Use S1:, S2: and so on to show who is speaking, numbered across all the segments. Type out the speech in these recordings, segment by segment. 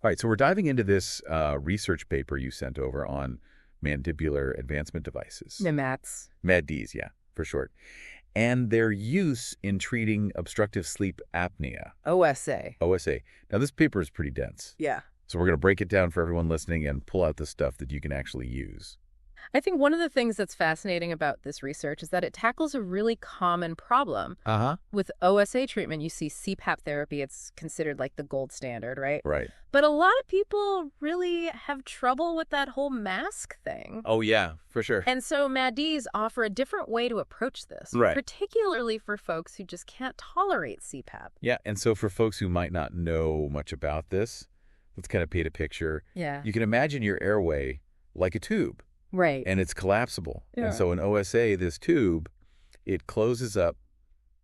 S1: All right, so we're diving into this research paper you sent over on mandibular advancement devices.
S2: MADs.
S1: MADs, yeah, for short. And their use in treating obstructive sleep apnea.
S2: OSA.
S1: OSA. Now, this paper is pretty dense.
S2: Yeah.
S1: So we're going to break it down for everyone listening and pull out the stuff that you can actually use.
S2: I think one of the things that's fascinating about this research is that it tackles a really common problem. With OSA treatment, you see CPAP therapy. It's considered like the gold standard, right?
S1: Right.
S2: But a lot of people really have trouble with that whole mask thing.
S1: Oh, yeah, for sure.
S2: And so MADs offer a different way to approach this,
S1: Right.
S2: particularly for folks who just can't tolerate CPAP.
S1: Yeah, and so for folks who might not know much about this, let's kind of paint a picture.
S2: Yeah.
S1: You can imagine your airway like a tube.
S2: Right.
S1: And it's collapsible.
S2: Yeah.
S1: And so in OSA, this tube, it closes up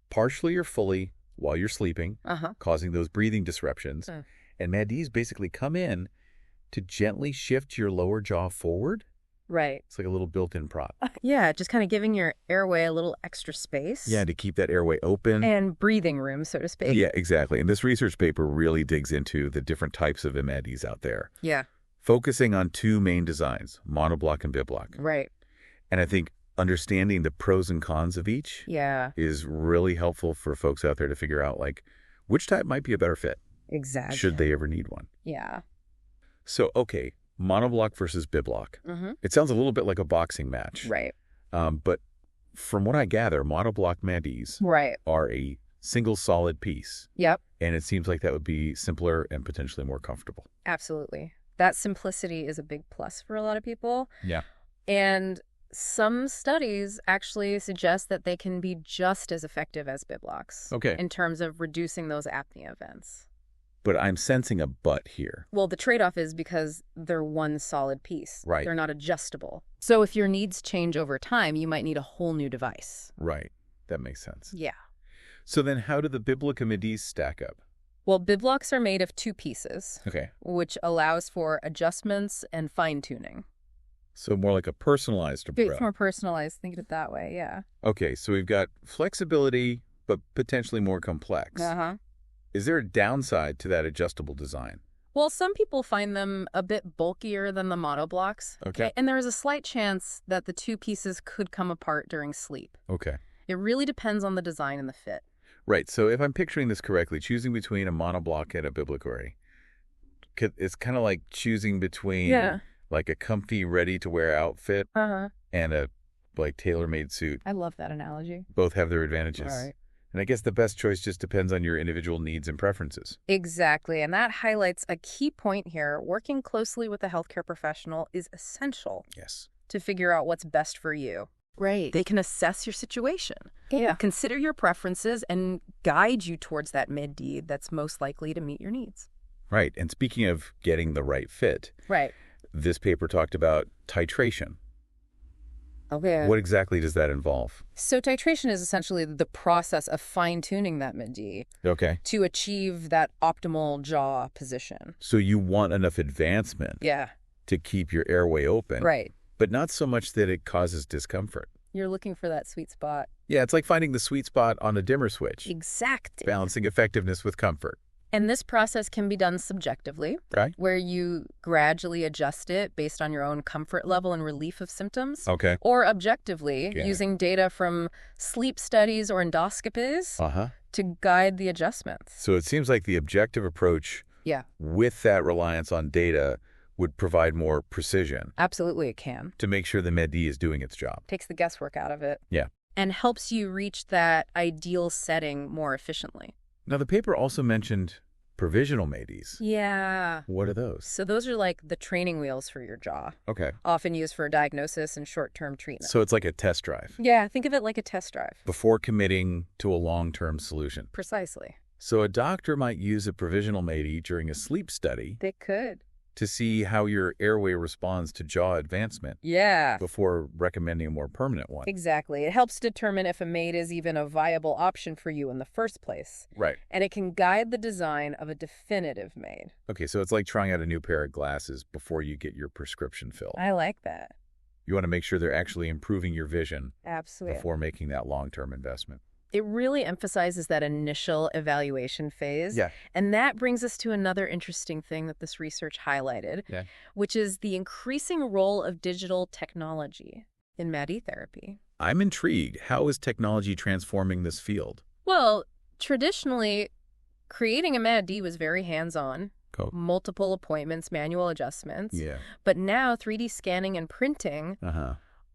S1: partially or fully while you're sleeping, causing those breathing disruptions. And MADs basically come in to gently shift your lower jaw forward.
S2: Right.
S1: It's like a little built-in prop.
S2: Yeah, just kind of giving your airway a little extra space.
S1: Yeah, to keep that airway open.
S2: And breathing room, so to speak.
S1: Yeah, exactly. And this research paper really digs into the different types of MADs out there.
S2: Yeah.
S1: Focusing on two main designs, monoblock and biblock.
S2: Right.
S1: And I think understanding the pros and cons of each is really helpful for folks out there to figure out, like, which type might be a better fit.
S2: Exactly.
S1: Should they ever need one.
S2: Yeah.
S1: So, okay, monoblock versus biblock. It sounds a little bit like a boxing match.
S2: Right.
S1: But from what I gather, monoblock MADs are a single solid piece.
S2: Yep.
S1: And it seems like that would be simpler and potentially more comfortable.
S2: Absolutely. That simplicity is a big plus for a lot of people.
S1: Yeah.
S2: And some studies actually suggest that they can be just as effective as biblocks.
S1: Okay.
S2: In terms of reducing those apnea events.
S1: But I'm sensing a but here.
S2: Well, the trade-off is because they're one solid piece.
S1: Right.
S2: They're not adjustable. So if your needs change over time, you might need a whole new device.
S1: Right. That makes sense.
S2: Yeah.
S1: So then how do the biblock MADs stack up?
S2: Well, biblocks are made of two pieces,
S1: Okay.
S2: which allows for adjustments and fine-tuning.
S1: So more like a personalized approach.
S2: It's more personalized. Think of it that way, yeah.
S1: Okay, so we've got flexibility, but potentially more complex. Is there a downside to that adjustable design?
S2: Well, some people find them a bit bulkier than the monoblocks.
S1: Okay.
S2: And there is a slight chance that the two pieces could come apart during sleep.
S1: Okay.
S2: It really depends on the design and the fit.
S1: Right, so if I'm picturing this correctly, choosing between a monoblock and a biblocary, it's kind of like choosing between like a comfy, ready-to-wear outfit and a like tailor-made suit.
S2: I love that analogy.
S1: Both have their advantages.
S2: Right.
S1: And I guess the best choice just depends on your individual needs and preferences.
S2: Exactly. And that highlights a key point here. Working closely with a healthcare professional is essential.
S1: Yes.
S2: To figure out what's best for you. Right. They can assess your situation.
S3: Yeah.
S2: Consider your preferences and guide you towards that MAD that's most likely to meet your needs.
S1: Right. And speaking of getting the right fit, this paper talked about titration.
S2: Okay.
S1: What exactly does that involve?
S2: So titration is essentially the process of fine-tuning that MAD to achieve that optimal jaw position.
S1: So you want enough advancement to keep your airway open.
S2: Right.
S1: But not so much that it causes discomfort.
S2: You're looking for that sweet spot.
S1: Yeah, it's like finding the sweet spot on a dimmer switch.
S2: Exactly.
S1: Balancing effectiveness with comfort.
S2: And this process can be done subjectively,
S1: right?
S2: Where you gradually adjust it based on your own comfort level and relief of symptoms.
S1: Okay.
S2: Or objectively, using data from sleep studies or endoscopies to guide the adjustments.
S1: So it seems like the objective approach with that reliance on data would provide more precision.
S2: Absolutely, it can.
S1: To make sure the MAD is doing its job.
S2: Takes the guesswork out of it.
S1: Yeah.
S2: And helps you reach that ideal setting more efficiently.
S1: Now, the paper also mentioned provisional MADs.
S2: Yeah.
S1: What are those?
S2: So those are like the training wheels for your jaw.
S1: Okay.
S2: Often used for diagnosis and short-term treatment.
S1: So it's like a test drive.
S2: Yeah, think of it like a test drive.
S1: Before committing to a long-term solution.
S2: Precisely.
S1: So a doctor might use a provisional MAD during a sleep study.
S2: They could.
S1: To see how your airway responds to jaw advancement.
S2: Yeah.
S1: Before recommending a more permanent one.
S2: Exactly. It helps determine if a MAD is even a viable option for you in the first place.
S1: Right.
S2: And it can guide the design of a definitive MAD.
S1: Okay, so it's like trying out a new pair of glasses before you get your prescription filled.
S2: I like that.
S1: You want to make sure they're actually improving your vision.
S2: Absolutely.
S1: Before making that long-term investment.
S2: It really emphasizes that initial evaluation phase.
S1: Yeah.
S2: And that brings us to another interesting thing that this research highlighted, which is the increasing role of digital technology in MAD-E therapy.
S1: I'm intrigued. How is technology transforming this field?
S2: Well, traditionally, creating a MAD-D was very hands-on. Multiple appointments, manual adjustments.
S1: Yeah.
S2: But now 3D scanning and printing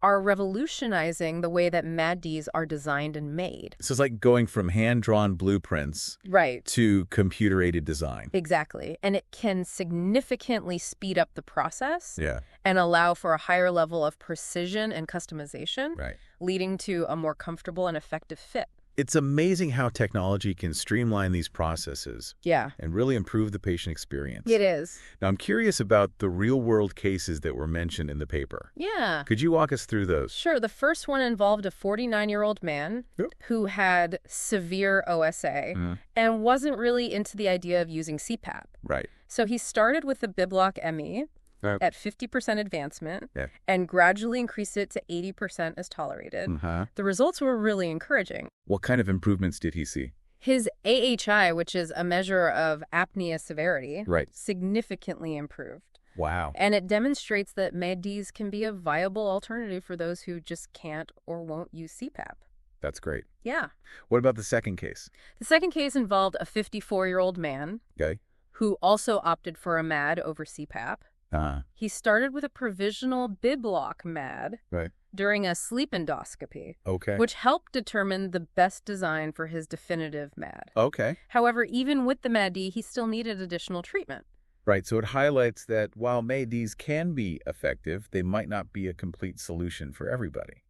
S2: are revolutionizing the way that MAD-Ds are designed and made.
S1: So it's like going from hand-drawn blueprints to computer-aided design.
S2: Exactly. And it can significantly speed up the process and allow for a higher level of precision and customization, leading to a more comfortable and effective fit.
S1: It's amazing how technology can streamline these processes and really improve the patient experience.
S2: It is.
S1: Now, I'm curious about the real-world cases that were mentioned in the paper.
S2: Yeah.
S1: Could you walk us through those?
S2: Sure. The first one involved a 49-year-old man who had severe OSA and wasn't really into the idea of using CPAP.
S1: Right.
S2: So he started with the Biblock ME at 50% advancement and gradually increased it to 80% as tolerated. The results were really encouraging.
S1: What kind of improvements did he see?
S2: His AHI, which is a measure of apnea severity, significantly improved.
S1: Wow.
S2: And it demonstrates that MAD-Ds can be a viable alternative for those who just can't or won't use CPAP.
S1: That's great.
S2: Yeah.
S1: What about the second case?
S2: The second case involved a 54-year-old man who also opted for a MAD over CPAP. He started with a provisional Biblock MAD during a sleep endoscopy, which helped determine the best design for his definitive MAD. However, even with the MAD-D, he still needed additional treatment.
S1: Right, so it highlights that while MAD-Ds can be effective, they might not be a complete solution for everybody.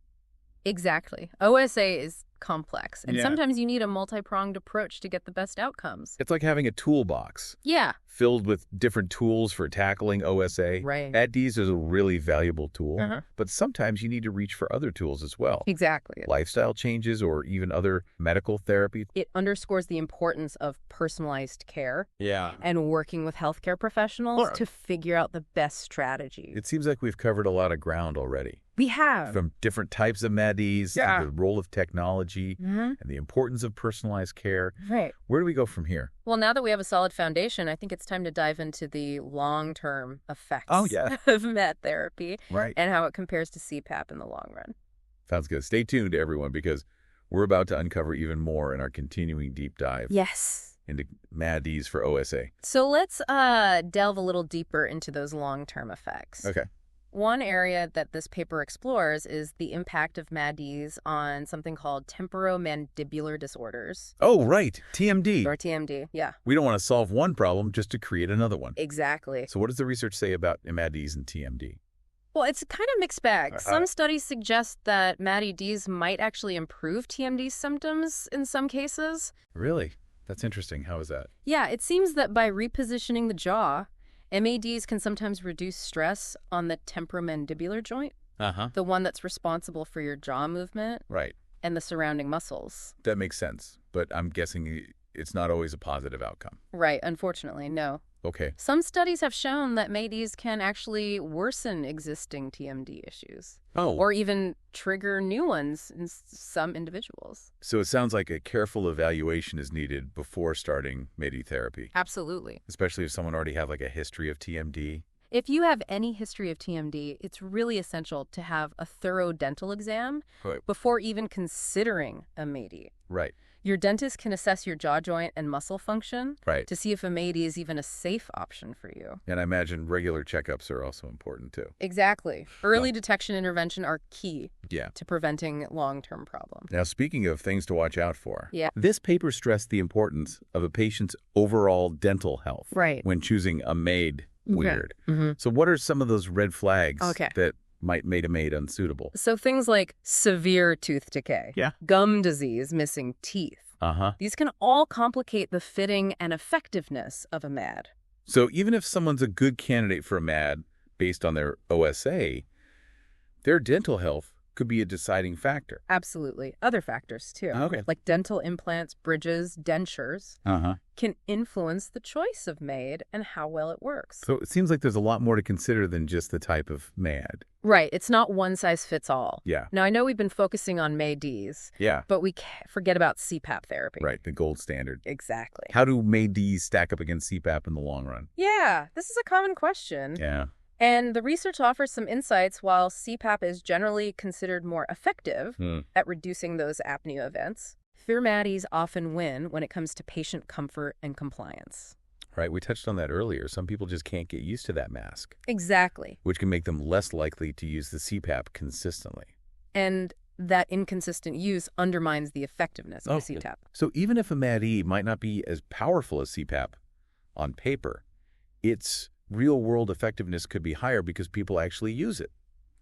S2: Exactly. OSA is complex, and sometimes you need a multi-pronged approach to get the best outcomes.
S1: It's like having a toolbox filled with different tools for tackling OSA. MAD-Ds is a really valuable tool, but sometimes you need to reach for other tools as well.
S2: Exactly.
S1: Lifestyle changes or even other medical therapy.
S2: It underscores the importance of personalized care and working with healthcare professionals to figure out the best strategy.
S1: It seems like we've covered a lot of ground already.
S2: We have.
S1: From different types of MAD-Ds, to the role of technology, and the importance of personalized care. Where do we go from here?
S2: Well, now that we have a solid foundation, I think it's time to dive into the long-term effects of MAD therapy and how it compares to CPAP in the long run.
S1: Sounds good. Stay tuned, everyone, because we're about to uncover even more in our continuing deep dive into MAD-Ds for OSA.
S2: So let's delve a little deeper into those long-term effects. One area that this paper explores is the impact of MAD-Ds on something called temporomandibular disorders.
S1: Oh, right. TMD.
S2: Or TMD,
S1: We don't want to solve one problem just to create another one.
S2: Exactly.
S1: So what does the research say about MAD-Ds and TMD?
S2: Well, it's kind of mixed bag. Some studies suggest that MAD-Ds might actually improve TMD symptoms in some cases.
S1: Really? That's interesting. How is that?
S2: Yeah, it seems that by repositioning the jaw, MADs can sometimes reduce stress on the temporomandibular joint, the one that's responsible for your jaw movement and the surrounding muscles.
S1: That makes sense, but I'm guessing it's not always a positive outcome.
S2: Right, unfortunately, no. Some studies have shown that MADs can actually worsen existing TMD issues. Or even trigger new ones in some individuals.
S1: So it sounds like a careful evaluation is needed before starting MAD therapy.
S2: Absolutely.
S1: Especially if someone already have like a history of TMD.
S2: If you have any history of TMD, it's really essential to have a thorough dental exam before even considering a MAD. Your dentist can assess your jaw joint and muscle function to see if a MAD is even a safe option for you.
S1: And I imagine regular checkups are also important too.
S2: Exactly. Early detection and intervention are key to preventing long-term problems.
S1: Now, speaking of things to watch out for, this paper stressed the importance of a patient's overall dental health when choosing a MAD weird. So what are some of those red flags that might make a MAD unsuitable?
S2: So things like severe tooth decay, gum disease, missing teeth. These can all complicate the fitting and effectiveness of a MAD.
S1: So even if someone's a good candidate for a MAD based on their OSA, their dental health could be a deciding factor.
S2: Absolutely. Other factors, too.
S1: Okay.
S2: Like dental implants, bridges, dentures can influence the choice of MAID and how well it works.
S1: So it seems like there's a lot more to consider than just the type of MAD.
S2: Right. It's not one size fits all.
S1: Yeah.
S2: Now, I know we've been focusing on MAIDs.
S1: Yeah.
S2: But we can't forget about CPAP therapy.
S1: Right. The gold standard.
S2: Exactly.
S1: How do MAIDs stack up against CPAP in the long run?
S2: Yeah. This is a common question.
S1: Yeah.
S2: And the research offers some insights. While CPAP is generally considered more effective at reducing those apnea events, MADs often win when it comes to patient comfort and compliance.
S1: Right. We touched on that earlier. Some people just can't get used to that mask.
S2: Exactly.
S1: Which can make them less likely to use the CPAP consistently.
S2: And that inconsistent use undermines the effectiveness of the CPAP.
S1: So even if a MAD-E might not be as powerful as CPAP on paper, its real-world effectiveness could be higher because people actually use it.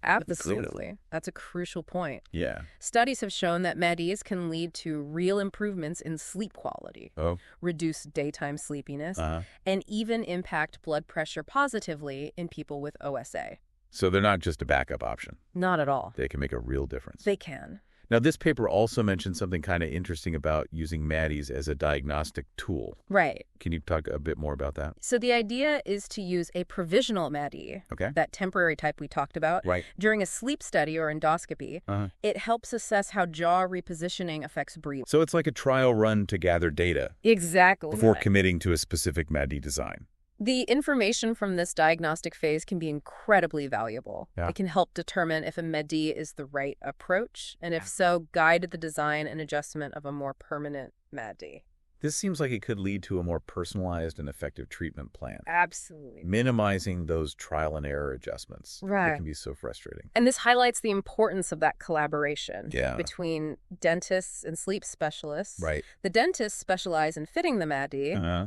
S2: Absolutely. That's a crucial point.
S1: Yeah.
S2: Studies have shown that MADs can lead to real improvements in sleep quality, reduce daytime sleepiness, and even impact blood pressure positively in people with OSA.
S1: So they're not just a backup option.
S2: Not at all.
S1: They can make a real difference.
S2: They can.
S1: Now, this paper also mentioned something kind of interesting about using MADs as a diagnostic tool.
S2: Right.
S1: Can you talk a bit more about that?
S2: So the idea is to use a provisional MAD, that temporary type we talked about, during a sleep study or endoscopy. It helps assess how jaw repositioning affects breathing.
S1: So it's like a trial run to gather data.
S2: Exactly.
S1: Before committing to a specific MAD design.
S2: The information from this diagnostic phase can be incredibly valuable. It can help determine if a MAD is the right approach, and if so, guide the design and adjustment of a more permanent MAD.
S1: This seems like it could lead to a more personalized and effective treatment plan.
S2: Absolutely.
S1: Minimizing those trial and error adjustments.
S2: Right.
S1: It can be so frustrating.
S2: And this highlights the importance of that collaboration between dentists and sleep specialists.
S1: Right.
S2: The dentists specialize in fitting the MAD,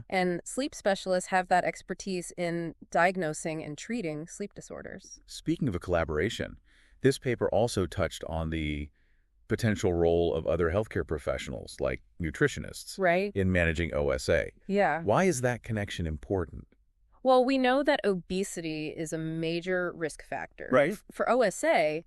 S2: and sleep specialists have that expertise in diagnosing and treating sleep disorders.
S1: Speaking of a collaboration, this paper also touched on the potential role of other healthcare professionals, like nutritionists, in managing OSA.
S2: Yeah.
S1: Why is that connection important?
S2: Well, we know that obesity is a major risk factor.
S1: Right.
S2: For OSA,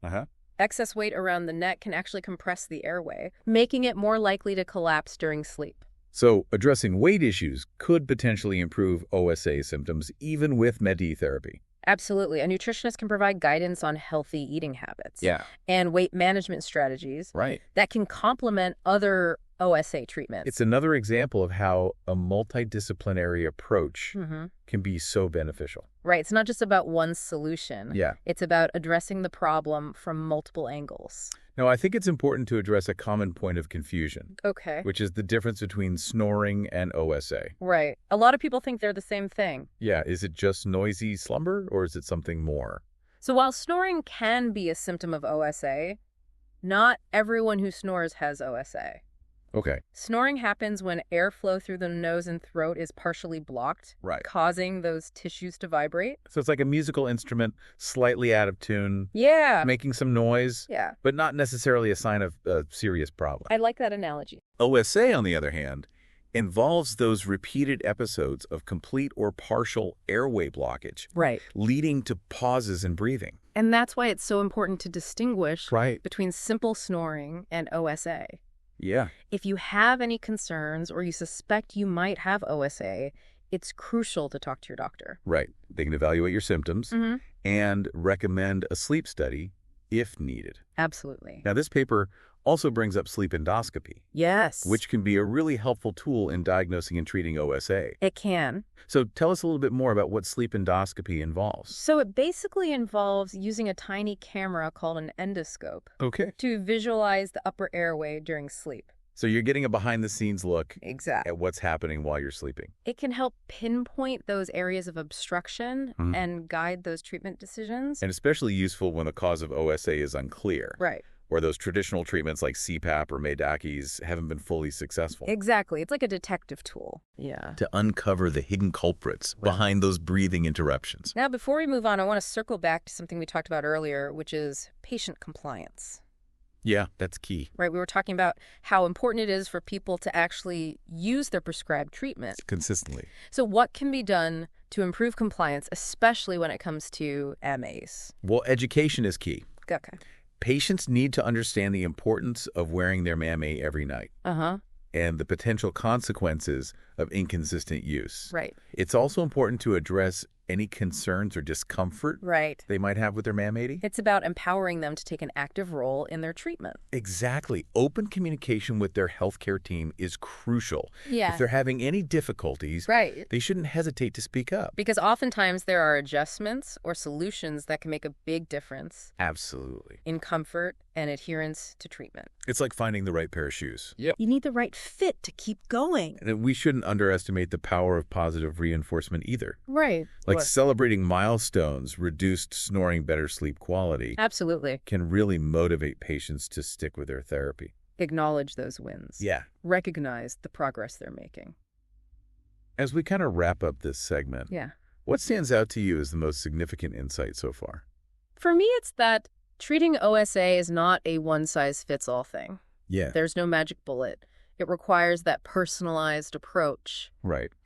S2: excess weight around the neck can actually compress the airway, making it more likely to collapse during sleep.
S1: So addressing weight issues could potentially improve OSA symptoms even with MAD therapy.
S2: Absolutely. A nutritionist can provide guidance on healthy eating habits and weight management strategies that can complement other OSA treatments.
S1: It's another example of how a multidisciplinary approach can be so beneficial.
S2: Right. It's not just about one solution.
S1: Yeah.
S2: It's about addressing the problem from multiple angles.
S1: Now, I think it's important to address a common point of confusion.
S2: Okay.
S1: Which is the difference between snoring and OSA.
S2: Right. A lot of people think they're the same thing.
S1: Yeah. Is it just noisy slumber or is it something more?
S2: So while snoring can be a symptom of OSA, not everyone who snores has OSA.
S1: Okay.
S2: Snoring happens when airflow through the nose and throat is partially blocked, causing those tissues to vibrate.
S1: So it's like a musical instrument, slightly out of tune.
S2: Yeah.
S1: Making some noise.
S2: Yeah.
S1: But not necessarily a sign of a serious problem.
S2: I like that analogy.
S1: OSA, on the other hand, involves those repeated episodes of complete or partial airway blockage.
S2: Right.
S1: Leading to pauses in breathing.
S2: And that's why it's so important to distinguish between simple snoring and OSA.
S1: Yeah.
S2: If you have any concerns or you suspect you might have OSA, it's crucial to talk to your doctor.
S1: Right. They can evaluate your symptoms and recommend a sleep study if needed.
S2: Absolutely.
S1: Now, this paper also brings up sleep endoscopy.
S2: Yes.
S1: Which can be a really helpful tool in diagnosing and treating OSA.
S2: It can.
S1: So tell us a little bit more about what sleep endoscopy involves.
S2: So it basically involves using a tiny camera called an endoscope to visualize the upper airway during sleep.
S1: So you're getting a behind-the-scenes look at what's happening while you're sleeping.
S2: It can help pinpoint those areas of obstruction and guide those treatment decisions.
S1: And especially useful when the cause of OSA is unclear.
S2: Right.
S1: Or those traditional treatments like CPAP or Medacis haven't been fully successful.
S2: Exactly. It's like a detective tool. Yeah.
S1: To uncover the hidden culprits behind those breathing interruptions.
S2: Now, before we move on, I want to circle back to something we talked about earlier, which is patient compliance.
S1: Yeah, that's key.
S2: Right. We were talking about how important it is for people to actually use their prescribed treatment
S1: consistently.
S2: So what can be done to improve compliance, especially when it comes to MAs?
S1: Well, education is key.
S2: Okay.
S1: Patients need to understand the importance of wearing their MAMA every night. And the potential consequences of inconsistent use.
S2: Right.
S1: It's also important to address any concerns or discomfort they might have with their MAMA.
S2: It's about empowering them to take an active role in their treatment.
S1: Exactly. Open communication with their healthcare team is crucial. If they're having any difficulties, they shouldn't hesitate to speak up.
S2: Because oftentimes there are adjustments or solutions that can make a big difference.
S1: Absolutely.
S2: In comfort and adherence to treatment.
S1: It's like finding the right pair of shoes.
S2: You need the right fit to keep going.
S1: And we shouldn't underestimate the power of positive reinforcement either.
S2: Right.
S1: Like celebrating milestones, reduced snoring, better sleep quality.
S2: Absolutely.
S1: Can really motivate patients to stick with their therapy.
S2: Acknowledge those wins. Recognize the progress they're making.
S1: As we kind of wrap up this segment, what stands out to you as the most significant insight so far?
S2: For me, it's that treating OSA is not a one-size-fits-all thing. There's no magic bullet. It requires that personalized approach.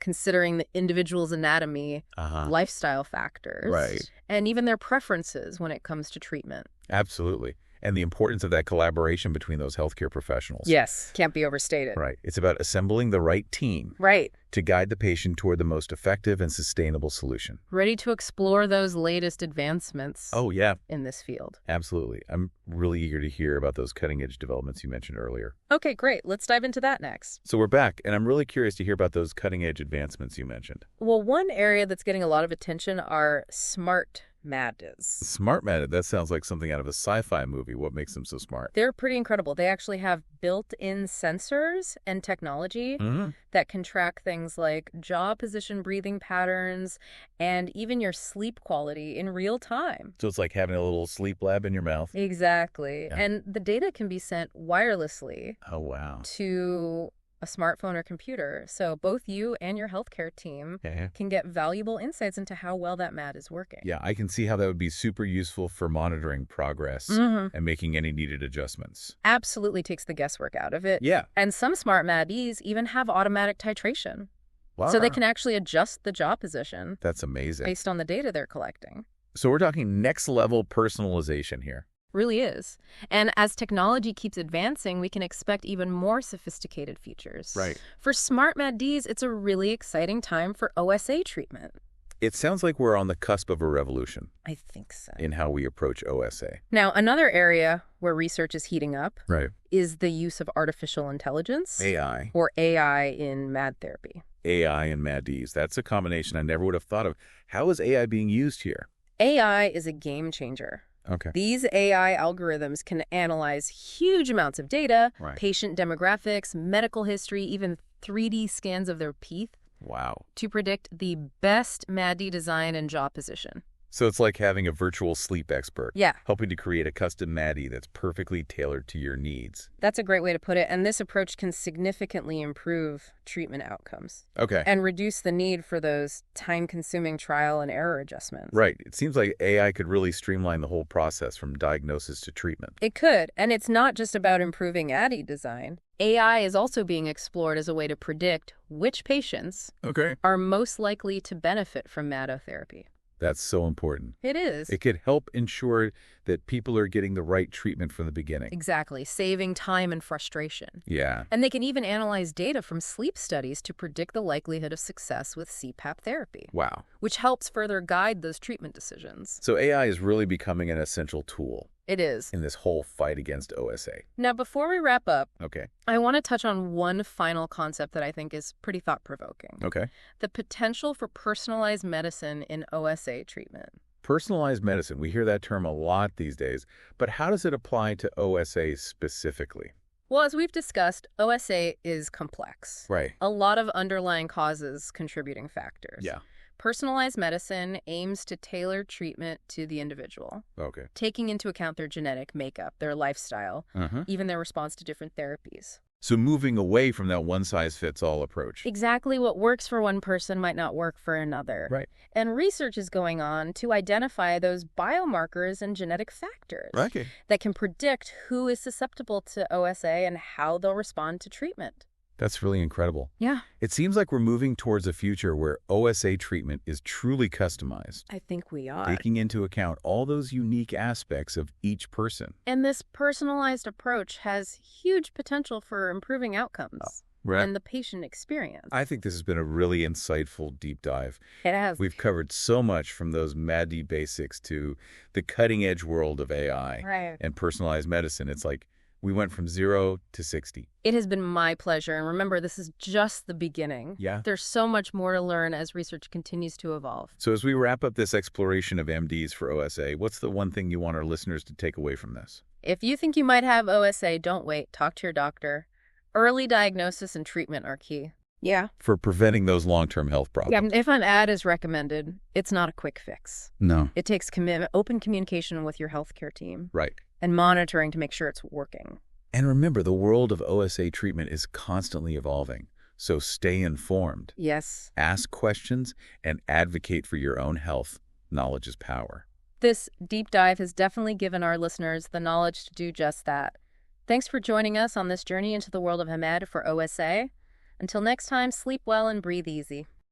S2: Considering the individual's anatomy, lifestyle factors, and even their preferences when it comes to treatment.
S1: Absolutely. And the importance of that collaboration between those healthcare professionals.
S2: Can't be overstated.
S1: It's about assembling the right team. To guide the patient toward the most effective and sustainable solution.
S2: Ready to explore those latest advancements. In this field.
S1: Absolutely. I'm really eager to hear about those cutting-edge developments you mentioned earlier.
S2: Okay, great. Let's dive into that next.
S1: So we're back, and I'm really curious to hear about those cutting-edge advancements you mentioned.
S2: Well, one area that's getting a lot of attention are smart MADs.
S1: Smart MAD, that sounds like something out of a sci-fi movie. What makes them so smart?
S2: They're pretty incredible. They actually have built-in sensors and technology that can track things like jaw position, breathing patterns, and even your sleep quality in real time.
S1: So it's like having a little sleep lab in your mouth?
S2: Exactly. And the data can be sent wirelessly to a smartphone or computer. So both you and your healthcare team can get valuable insights into how well that MAD is working.
S1: I can see how that would be super useful for monitoring progress and making any needed adjustments.
S2: Absolutely takes the guesswork out of it. And some smart MADs even have automatic titration. So they can actually adjust the jaw position.
S1: That's amazing.
S2: Based on the data they're collecting.
S1: So we're talking next level personalization here.
S2: Really is. And as technology keeps advancing, we can expect even more sophisticated features. For smart MADs, it's a really exciting time for OSA treatment.
S1: It sounds like we're on the cusp of a revolution.
S2: I think so.
S1: In how we approach OSA.
S2: Now, another area where research is heating up is the use of artificial intelligence.
S1: AI.
S2: Or AI in MAD therapy.
S1: AI and MADs. That's a combination I never would have thought of. How is AI being used here?
S2: AI is a game changer. These AI algorithms can analyze huge amounts of data, patient demographics, medical history, even 3D scans of their teeth. To predict the best MAD design and jaw position.
S1: So it's like having a virtual sleep expert.
S2: Yeah.
S1: Helping to create a custom MAD that's perfectly tailored to your needs.
S2: That's a great way to put it. And this approach can significantly improve treatment outcomes.
S1: Okay.
S2: And reduce the need for those time-consuming trial and error adjustments.
S1: Right. It seems like AI could really streamline the whole process from diagnosis to treatment.
S2: It could. And it's not just about improving MAD design. AI is also being explored as a way to predict which patients are most likely to benefit from MADotherapy.
S1: That's so important.
S2: It is.
S1: It could help ensure that people are getting the right treatment from the beginning.
S2: Exactly. Saving time and frustration.
S1: Yeah.
S2: And they can even analyze data from sleep studies to predict the likelihood of success with CPAP therapy.
S1: Wow.
S2: Which helps further guide those treatment decisions.
S1: So AI is really becoming an essential tool.
S2: It is.
S1: In this whole fight against OSA.
S2: Now, before we wrap up,
S1: okay,
S2: I want to touch on one final concept that I think is pretty thought-provoking.
S1: Okay.
S2: The potential for personalized medicine in OSA treatment.
S1: Personalized medicine. We hear that term a lot these days. But how does it apply to OSA specifically?
S2: Well, as we've discussed, OSA is complex.
S1: Right.
S2: A lot of underlying causes, contributing factors.
S1: Yeah.
S2: Personalized medicine aims to tailor treatment to the individual.
S1: Okay.
S2: Taking into account their genetic makeup, their lifestyle, even their response to different therapies.
S1: So moving away from that one-size-fits-all approach.
S2: Exactly what works for one person might not work for another.
S1: Right.
S2: And research is going on to identify those biomarkers and genetic factors that can predict who is susceptible to OSA and how they'll respond to treatment.
S1: That's really incredible.
S2: Yeah.
S1: It seems like we're moving towards a future where OSA treatment is truly customized.
S2: I think we are.
S1: Taking into account all those unique aspects of each person.
S2: And this personalized approach has huge potential for improving outcomes.
S1: Right.
S2: And the patient experience.
S1: I think this has been a really insightful deep dive.
S2: It has.
S1: We've covered so much from those MAD basics to the cutting-edge world of AI and personalized medicine. It's like we went from 0 to 60.
S2: It has been my pleasure. And remember, this is just the beginning.
S1: Yeah.
S2: There's so much more to learn as research continues to evolve.
S1: So as we wrap up this exploration of MDs for OSA, what's the one thing you want our listeners to take away from this?
S2: If you think you might have OSA, don't wait. Talk to your doctor. Early diagnosis and treatment are key. Yeah.
S1: For preventing those long-term health problems.
S2: Yeah, if an ad is recommended, it's not a quick fix.
S1: No.
S2: It takes commitment, open communication with your healthcare team.
S1: Right.
S2: And monitoring to make sure it's working.
S1: And remember, the world of OSA treatment is constantly evolving. So stay informed.
S2: Yes.
S1: Ask questions and advocate for your own health. Knowledge is power.
S2: This deep dive has definitely given our listeners the knowledge to do just that. Thanks for joining us on this journey into the world of HMED for OSA. Until next time, sleep well and breathe easy.